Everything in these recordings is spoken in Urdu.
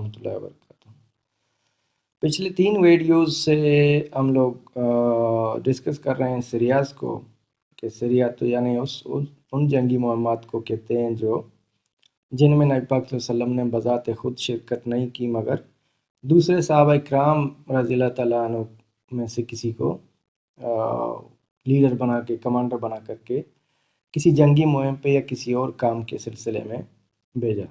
ورحمۃ اللہ وبرکاتہ۔ پچھلے 3 ویڈیوز سے ہم لوگ ڈسکس کر رہے ہیں سریاز کو، کہ سریا تو یعنی ان جنگی مہمات کو کہتے ہیں جن میں نبی پاک صلی اللہ علیہ وسلم نے بذات خود شرکت نہیں کی، مگر دوسرے صحابہ کرام رضی اللہ تعالیٰ عنہ میں سے کسی کو لیڈر بنا کے، کمانڈر بنا کر کے کسی جنگی مہم پہ یا کسی اور کام کے سلسلے میں بھیجا۔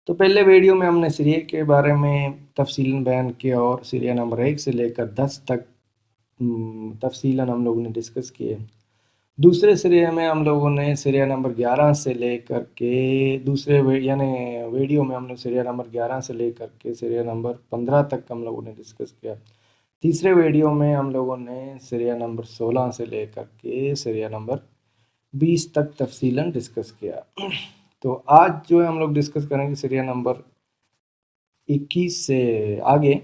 تو پہلے ویڈیو میں ہم نے سریے کے بارے میں تفصیلاً بیان کیا، اور سریہ نمبر 1 سے لے کر 10 تک تفصیلاً ہم لوگوں نے ڈسکس کیے۔ دوسرے سریہ میں ہم لوگوں نے سریہ نمبر 11 سے لے کر کے یعنی ویڈیو میں ہم نے سریہ نمبر 11 سے لے کر کے سریہ نمبر 15 تک ہم لوگوں نے ڈسکس کیا۔ تیسرے ویڈیو میں ہم لوگوں نے سریہ نمبر 16 سے لے کر کے سریہ نمبر 20 تک تفصیلاً ڈسکس کیا۔ تو آج جو ہے ہم لوگ ڈسکس کریں گے سریہ نمبر 21 سے آگے۔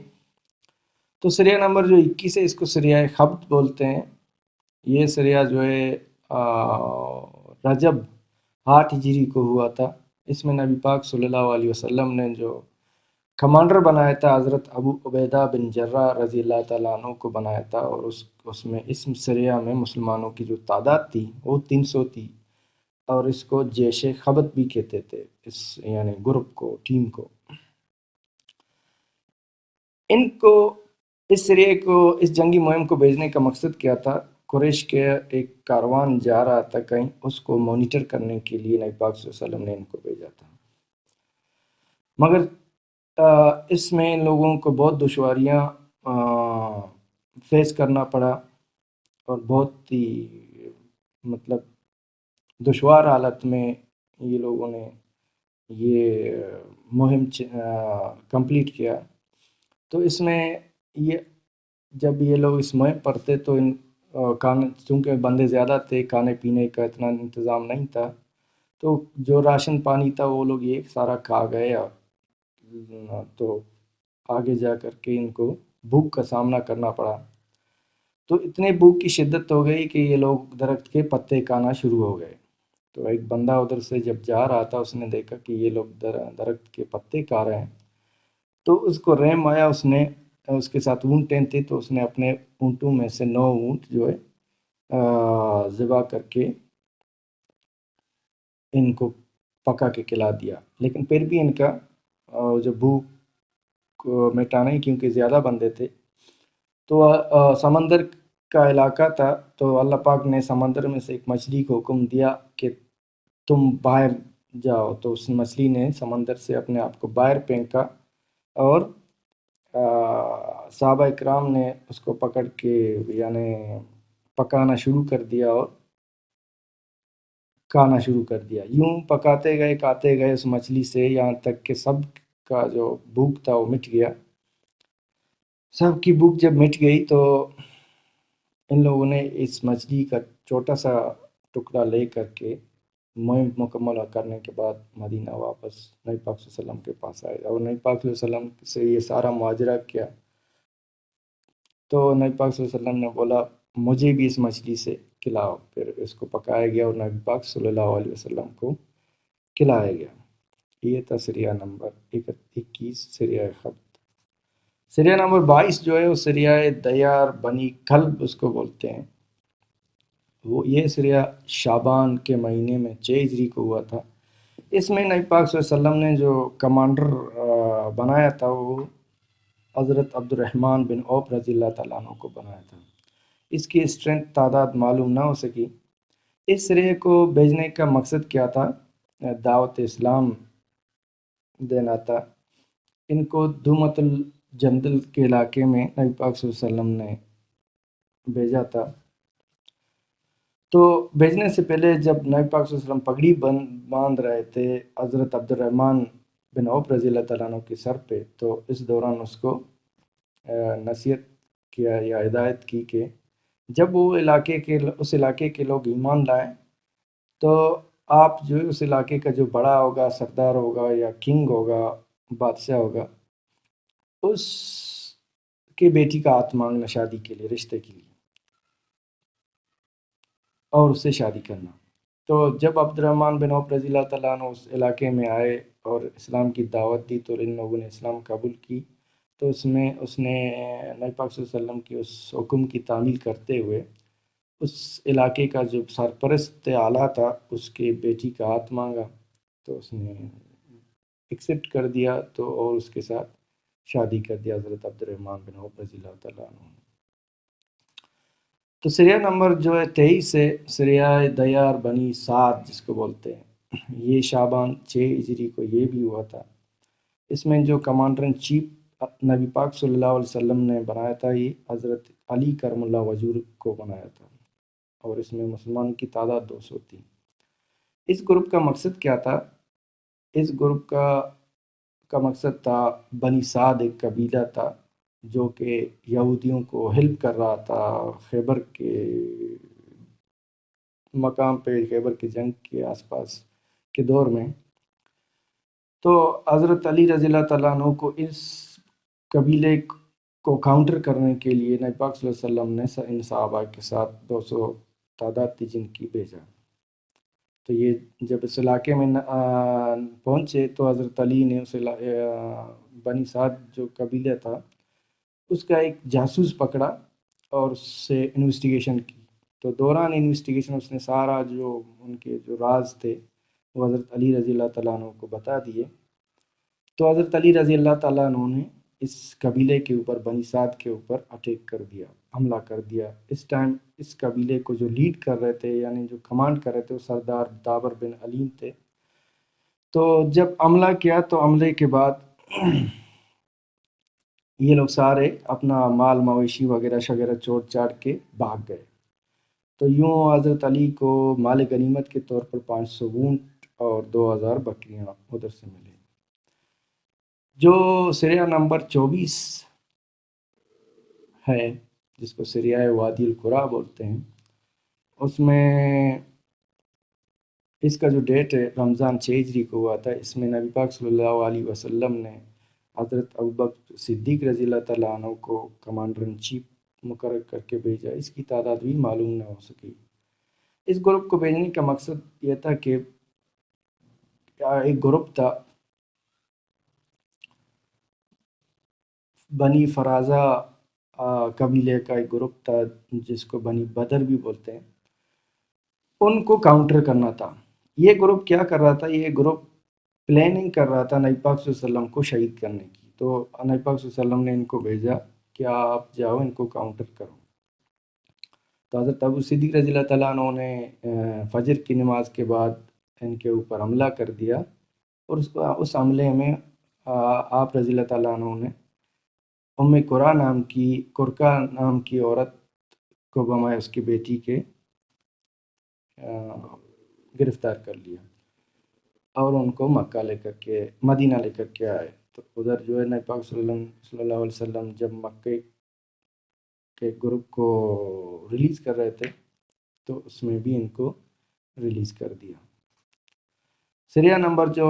تو سریہ نمبر جو 21 ہے، اس کو سریہ خبت بولتے ہیں۔ یہ سریہ جو ہے رجب 8 ہجری کو ہوا تھا۔ اس میں نبی پاک صلی اللہ علیہ وسلم نے جو کمانڈر بنایا تھا، حضرت ابو عبیدہ بن جراح رضی اللہ تعالیٰ عنہ کو بنایا تھا، اور اس میں اس سریہ میں مسلمانوں کی جو تعداد تھی وہ 300 تھی، اور اس کو جیش خبت بھی کہتے تھے، اس یعنی گروپ کو، ٹیم کو۔ اس سریہ کو، اس جنگی مہم کو بھیجنے کا مقصد کیا تھا؟ قریش کے ایک کاروان جا رہا تھا کہیں، اس کو مانیٹر کرنے کے لیے نبی پاک صلی اللہ علیہ وسلم نے ان کو بھیجا تھا، مگر اس میں ان لوگوں کو بہت دشواریاں فیس کرنا پڑا، اور بہت ہی دشوار حالت میں یہ لوگوں نے یہ مہم کمپلیٹ کیا۔ تو اس میں جب یہ لوگ اس مہم پر تھے تو چونکہ بندے زیادہ تھے، کھانے پینے کا اتنا انتظام نہیں تھا، تو جو راشن پانی تھا وہ لوگ یہ سارا کھا گئے، تو آگے جا کر کے ان کو بھوک کا سامنا کرنا پڑا۔ تو اتنے بھوک کی شدت ہو گئی کہ یہ لوگ درخت کے پتے کھانا شروع ہو گئے۔ تو ایک بندہ ادھر سے جب جا رہا تھا، اس نے دیکھا کہ یہ لوگ درخت کے پتے کھا رہے ہیں، تو اس کو رحم آیا، اس کے ساتھ اونٹیں تھے، تو اس نے اپنے اونٹوں میں سے 9 اونٹ جو ہے ذبح کر کے ان کو پکا کے کھلا دیا۔ لیکن پھر بھی ان کا جو بھوک کو مٹانا ہی، کیونکہ زیادہ بندے تھے، تو سمندر کا علاقہ تھا، تو اللہ پاک نے سمندر میں سے ایک مچھلی کو حکم دیا کہ تم باہر جاؤ، تو اس مچھلی نے سمندر سے اپنے آپ کو باہر پھینکا، اور صحابہ اکرام نے اس کو پکڑ کے یعنی پکانا شروع کر دیا اور کھانا شروع کر دیا۔ یوں پکاتے گئے، کھاتے گئے اس مچھلی سے، یہاں تک کہ سب کا جو بھوک تھا وہ مٹ گیا۔ سب کی بھوک جب مٹ گئی تو ان لوگوں نے اس مچھلی کا چھوٹا سا ٹکڑا لے کر کے مہم مکمل کرنے کے بعد مدینہ واپس نبی پاک صلی اللہ علیہ وسلم کے پاس آئے، اور نبی پاک صلی اللہ علیہ وسلم سے یہ سارا ماجرا کیا۔ تو نبی پاک صلی اللہ علیہ وسلم نے بولا مجھے بھی اس مچھلی سے کھلاؤ، پھر اس کو پکایا گیا اور نبی پاک صلی اللہ علیہ وسلم کو کھلایا گیا۔ یہ تھا سریہ نمبر 21 سریہ خبت۔ سریہ نمبر 22 جو ہے وہ سریہ دیار بنی کلب اس کو بولتے ہیں۔ یہ سریہ شعبان کے مہینے میں 6 ہجری کو ہوا تھا۔ اس میں نبی پاک صلی اللہ علیہ وسلم نے جو کمانڈر بنایا تھا وہ حضرت عبد الرحمن بن عوف رضی اللہ تعالیٰ عنہ کو بنایا تھا۔ اس کی اسٹرینتھ تعداد معلوم نہ ہو سکی۔ اس سریہ کو بھیجنے کا مقصد کیا تھا؟ دعوت اسلام دینا تھا۔ ان کو دومت الجندل کے علاقے میں نبی پاک صلی اللہ علیہ وسلم نے بھیجا تھا۔ تو بھیجنے سے پہلے جب نبی پاک صلی اللہ علیہ وسلم پگڑی باندھ رہے تھے حضرت عبد الرحمن بن عوف رضی اللہ تعالیٰ عنہ کے سر پہ، تو اس دوران اس کو نصیحت کیا یا ہدایت کی کہ جب وہ اس علاقے کے لوگ ایمان لائیں تو آپ جو اس علاقے کا جو بڑا ہوگا، سردار ہوگا یا کنگ ہوگا، بادشاہ ہوگا، اس کے بیٹی کا ہاتھ مانگنا شادی کے لیے، رشتے کے لیے، اور اس سے شادی کرنا۔ تو جب عبد الرحمن بن عوف رضی اللہ تعالیٰ عنہ اس علاقے میں آئے اور اسلام کی دعوت دی تو ان لوگوں نے اسلام قبول کی، تو اس نے نبی پاک صلی اللہ علیہ وسلم کی اس حکم کی تعمیل کرتے ہوئے اس علاقے کا جو سرپرست اعلیٰ تھا اس کے بیٹی کا ہاتھ مانگا، تو اس نے ایکسیپٹ کر دیا، تو اور اس کے ساتھ شادی کر دیا حضرت عبد الرحمن بن عوف رضی اللہ تعالیٰ عنہ۔ تو سریہ نمبر جو ہے 23 ہے، سریہ دیار بنی سعد جس کو بولتے ہیں، یہ شعبان 6 ہجری کو یہ بھی ہوا تھا۔ اس میں جو کمانڈر ان چیف نبی پاک صلی اللہ علیہ وسلم نے بنایا تھا، یہ حضرت علی کرم اللہ وجور کو بنایا تھا، اور اس میں مسلمان کی تعداد 200 تھی۔ اس گروپ کا مقصد کیا تھا؟ اس گروپ کا مقصد تھا، بنی سعد ایک قبیلہ تھا جو کہ یہودیوں کو ہیلپ کر رہا تھا خیبر کے مقام پہ، خیبر کی جنگ کے آس پاس کے دور میں۔ تو حضرت علی رضی اللہ تعالیٰ عنہ کو اس قبیلے کو کاؤنٹر کرنے کے لیے نبی پاک صلی اللہ علیہ وسلم نے ان صحابہ کے ساتھ 200 تعداد تھی جن کی بھیجا۔ تو یہ جب اس علاقے میں پہنچے تو حضرت علی نے اس بنی سعد جو قبیلہ تھا اس کا ایک جاسوس پکڑا اور اس سے انویسٹیگیشن کی، تو دوران انویسٹیگیشن اس نے سارا جو ان کے جو راز تھے وہ حضرت علی رضی اللہ تعالیٰ عنہ کو بتا دیے۔ تو حضرت علی رضی اللہ تعالیٰ عنہ نے اس قبیلے کے اوپر، بنی سعد کے اوپر اٹیک کر دیا، حملہ کر دیا۔ اس ٹائم اس قبیلے کو جو لیڈ کر رہے تھے، یعنی جو کمانڈ کر رہے تھے، وہ سردار دابر بن علیم تھے۔ تو جب حملہ کیا تو حملے کے بعد یہ لوگ سارے اپنا مال مویشی وغیرہ شغیرہ چوٹ چاٹ کے بھاگ گئے۔ تو یوں حضرت علی کو مال غنیمت کے طور پر 500 اونٹ اور 2000 بکریاں ادھر سے ملے۔ جو سریہ نمبر 24 ہے جس کو سریہ وادی القرا بولتے ہیں، اس میں اس کا جو ڈیٹ ہے رمضان 6 ہجری کو ہوا تھا۔ اس میں نبی پاک صلی اللہ علیہ وسلم نے حضرت ابوبکر صدیق رضی اللہ تعالیٰ عنہ کو کمانڈر ان چیف مقرر کر کے بھیجا۔ اس کی تعداد بھی معلوم نہ ہو سکی۔ اس گروپ کو بھیجنے کا مقصد یہ تھا کہ ایک گروپ تھا بنی فرازہ قبیلے کا، ایک گروپ تھا جس کو بنی بدر بھی بولتے ہیں، ان کو کاؤنٹر کرنا تھا۔ یہ گروپ کیا کر رہا تھا؟ یہ گروپ پلاننگ کر رہا تھا نبی پاک صلی اللہ علیہ وسلم کو شہید کرنے کی۔ تو نبی پاک صلی اللہ علیہ وسلم نے ان کو بھیجا کہ آپ جاؤ ان کو کاؤنٹر کرو۔ تو حضرت ابو صدیق رضی اللہ تعالیٰ عنہ نے فجر کی نماز کے بعد ان کے اوپر حملہ کر دیا، اور اس حملے میں آپ رضی اللہ تعالیٰ عنہ نے کرکا نام کی عورت کو بمائے اس کی بیٹی کے گرفتار کر لیا، اور ان کو مدینہ لے کر کے آئے۔ تو ادھر جو ہے نبی پاک صلی اللہ علیہ وسلم جب مکے کے گروپ کو ریلیز کر رہے تھے تو اس میں بھی ان کو ریلیز کر دیا۔ سریہ نمبر جو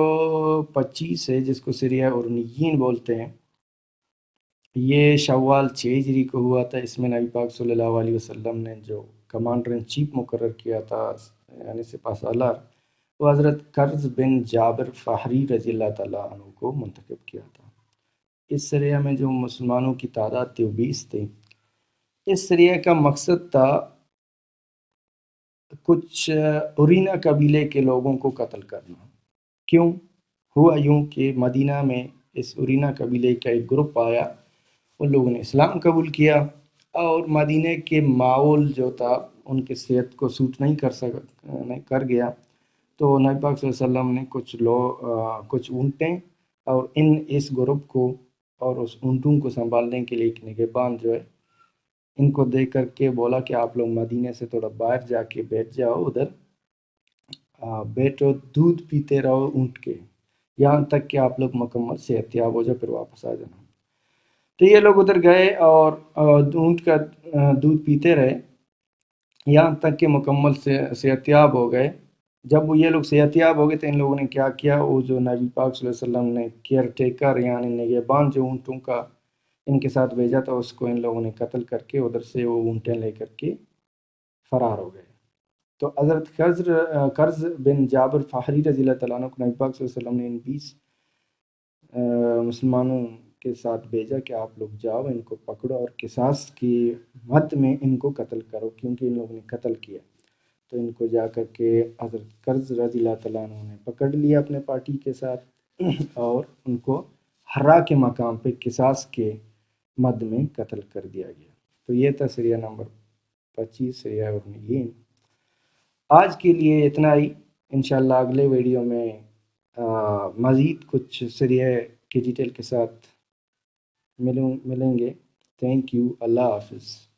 25 ہے جس کو سریہ ارنیین بولتے ہیں، یہ شوال 6 ہجری کو ہوا تھا۔ اس میں نبی پاک صلی اللہ علیہ وسلم نے جو کمانڈر ان چیف مقرر کیا تھا، یعنی سپہ سالار، وہ حضرت کرز بن جابر فہری رضی اللہ تعالیٰ عنہ کو منتخب کیا تھا۔ اس سریہ میں جو مسلمانوں کی تعداد تھی وہ 20 تھی۔ اس سریہ کا مقصد تھا کچھ اورینا قبیلے کے لوگوں کو قتل کرنا۔ کیوں ہوا یوں کہ مدینہ میں اس اورینا قبیلے کا ایک گروپ آیا، ان لوگوں نے اسلام قبول کیا، اور مدینہ کے ماحول جو تھا ان کے صحت کو سوٹ نہیں کر گیا، تو نبی پاک صلی اللہ علیہ وسلم نے کچھ اونٹیں اور اس گروپ کو اور اس اونٹوں کو سنبھالنے کے لیے ایک نگہبان جو ہے ان کو دے کر کے بولا کہ آپ لوگ مدینہ سے تھوڑا باہر جا کے بیٹھ جاؤ، ادھر بیٹھو، دودھ پیتے رہو اونٹ کے، یہاں تک کہ آپ لوگ مکمل صحت یاب ہو جاؤ، پھر واپس آ جانا۔ تو یہ لوگ ادھر گئے اور اونٹ کا دودھ پیتے رہے یہاں تک کہ مکمل صحت یاب ہو گئے۔ جب یہ لوگ صحت یاب ہو گئے تو ان لوگوں نے کیا کیا، وہ جو نبی پاک صلی اللہ علیہ وسلم نے کیئر ٹیکر یعنی نگہبان جو اونٹوں کا ان کے ساتھ بھیجا تھا، اس کو ان لوگوں نے قتل کر کے ادھر سے وہ اونٹیں لے کر کے فرار ہو گئے۔ تو حضرت کرز بن جابر فہری رضی اللہ تعالیٰ عنہ کو نبی پاک صلی اللہ علیہ وسلم نے ان 20 مسلمانوں کے ساتھ بھیجا کہ آپ لوگ جاؤ ان کو پکڑو اور قصاص کی حد میں ان کو قتل کرو، کیونکہ ان لوگوں نے قتل کیا۔ تو ان کو جا کر کے حضرت کرز رضی اللہ تعالیٰ عنہ نے پکڑ لیا اپنے پارٹی کے ساتھ اور ان کو ہرا کے مقام پہ قصاص کے مد میں قتل کر دیا گیا۔ تو یہ تھا سریہ نمبر 25 سریہ ابن۔ آج کے لیے اتنا ہی، انشاءاللہ اگلے ویڈیو میں مزید کچھ سریہ کی ڈیٹیل کے ساتھ ملیں گے۔ تھینک یو، اللہ حافظ۔